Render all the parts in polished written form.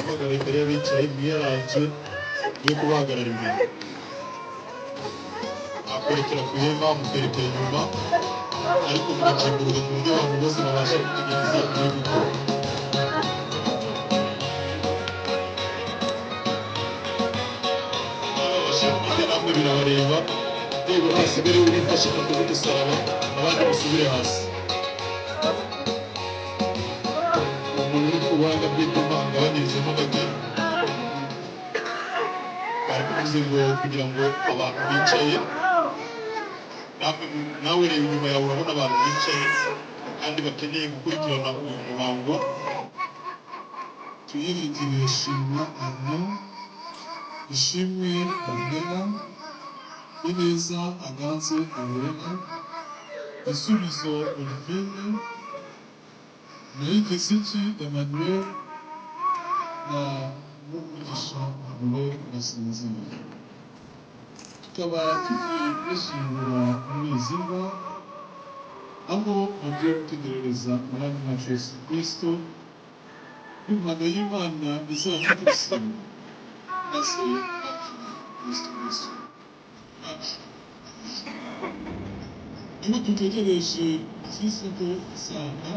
guhagarara imbere y'abicaye ntiyaranje yo kubahagarara imbere akwerekera ku ihema mukerekera inyuma ariko mugakingurira ku buryo abantu bose babasha gutegereza ibiri gukorwa abashinzwe namwe birabareba rwego hasigare urifashe akoze umusaraba abandi basubire hasi umuntu uri ku buhanga bw'ibyuma agabanyirizemo gake barakuvuze ngo kugira ngo abantu bicaye nawe reba inyuma yawe urabona abantu bicaye kandi bakeneye gukurikirana uyu muhango tuyiringire shimwa Ana ishimwe Ornella Ineza Aganze Ornella Gisubizo Olivine Nayikesiki Emmanuel na Mugisha Abure Basinzira tukaba tugiye kwishimira umwiziva aho bagiye gutegerereza umwami wacu Yesu Kristo impano y'Imana izabudusima maze Kristo niba dutegereje ikizigo usanga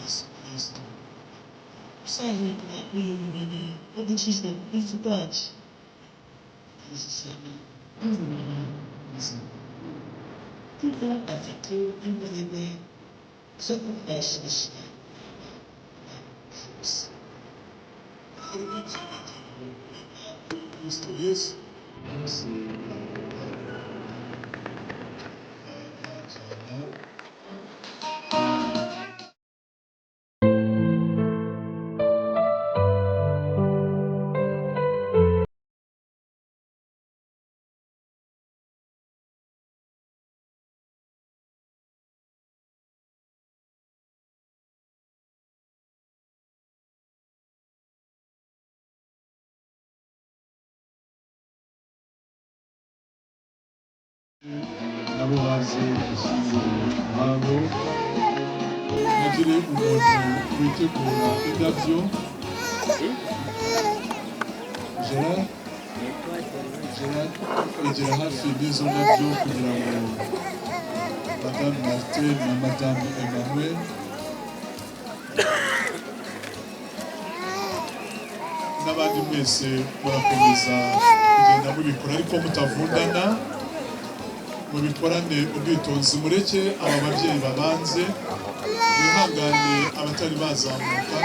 Yesu Kristo usanga uyu mubiri wo gukizwa ku Kristo bwacu kuko afite imbaraga zo kubashisha Kristo Yesu nabo bazi gushyingura ababo bagire umuntu witegura indabyo Gerard egera hafi n'izo ndabyo kugira ngo Madame Martin na Madame Emmanuel n'abandi mwese murakomeza kugenda mubikora ariko mutavundana mubikorane ubwitonzi mureke aba babyeyi babanze bihangane abatari bazamuka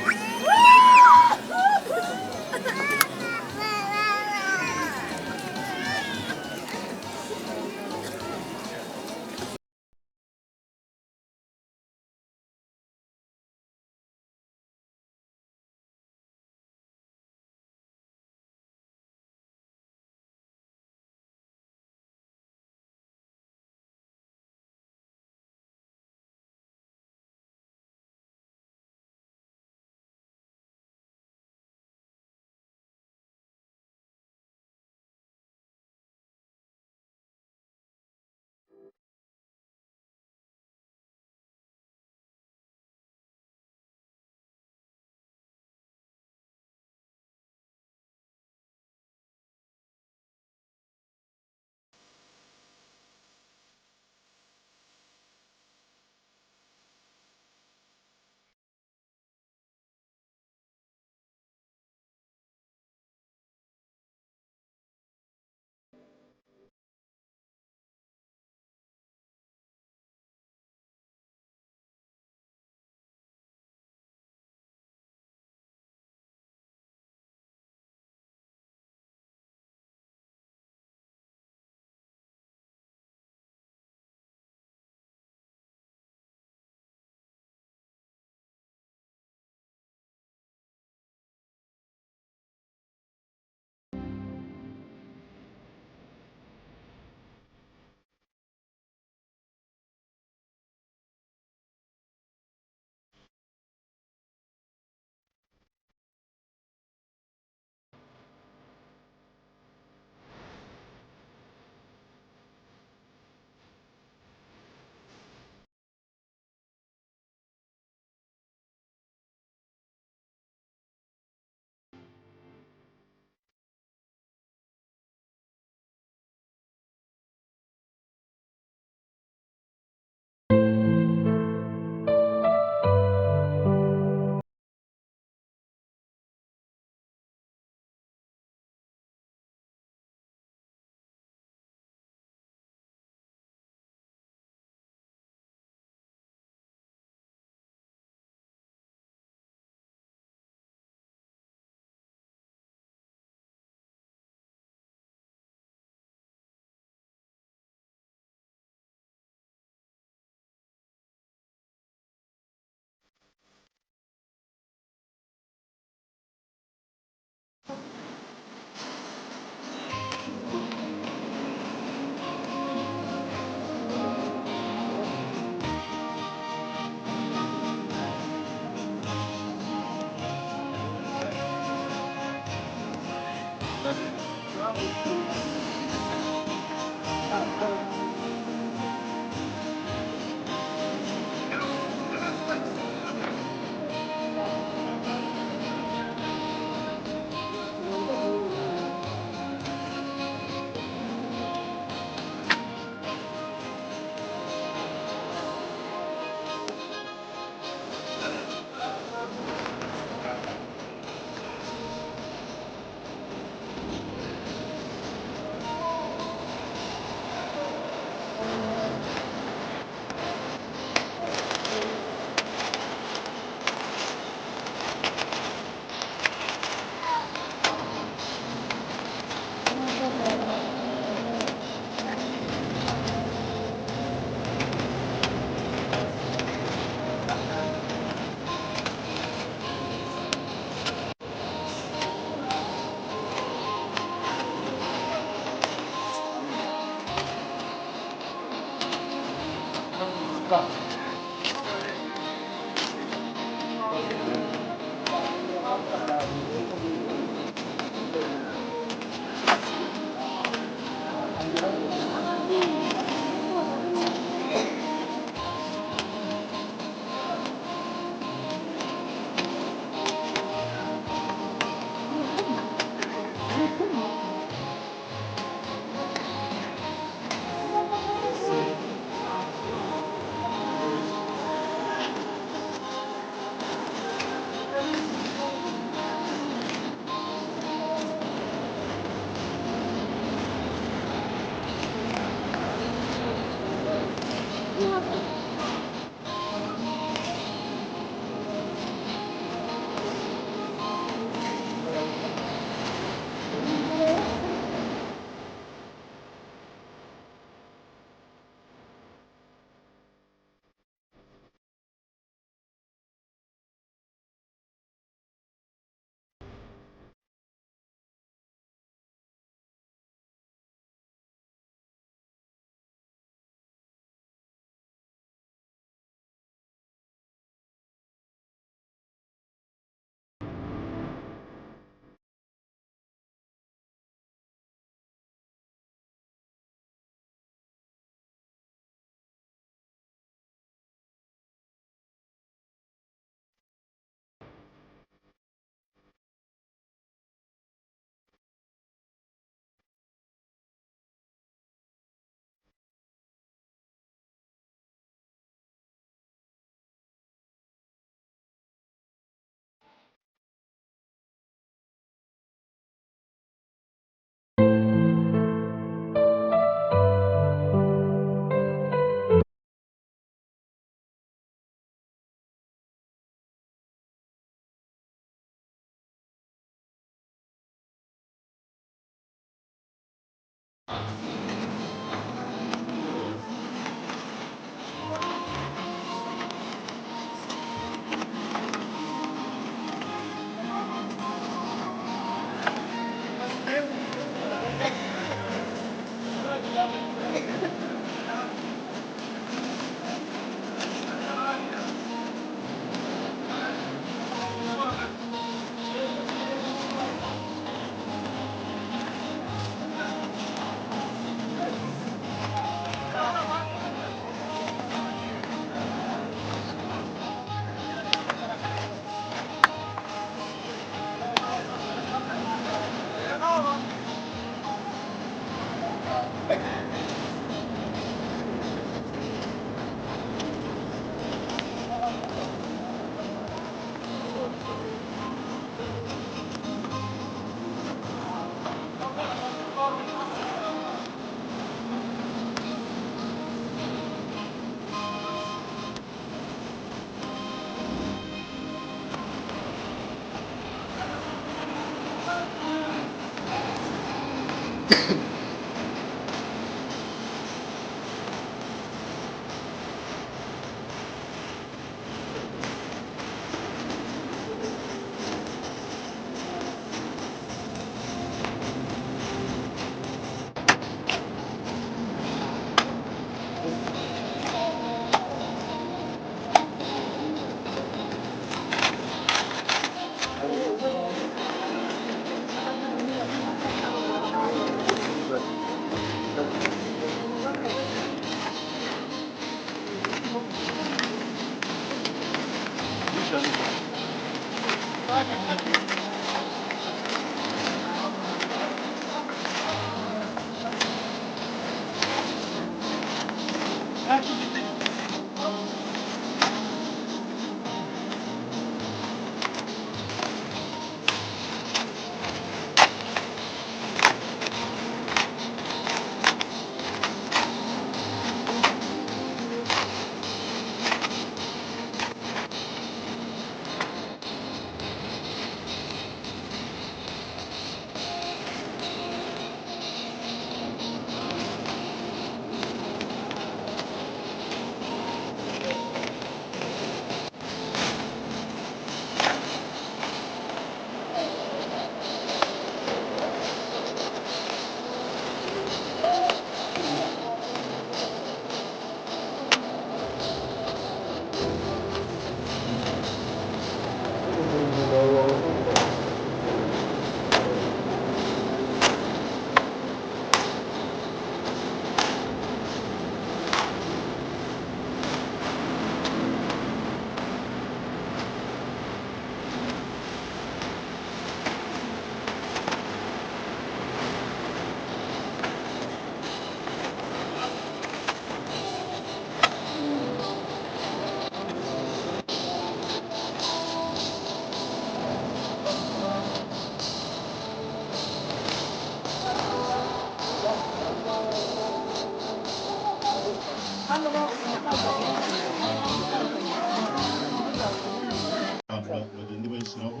bagenda bayishyiraho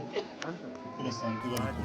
uko basanzwe babikora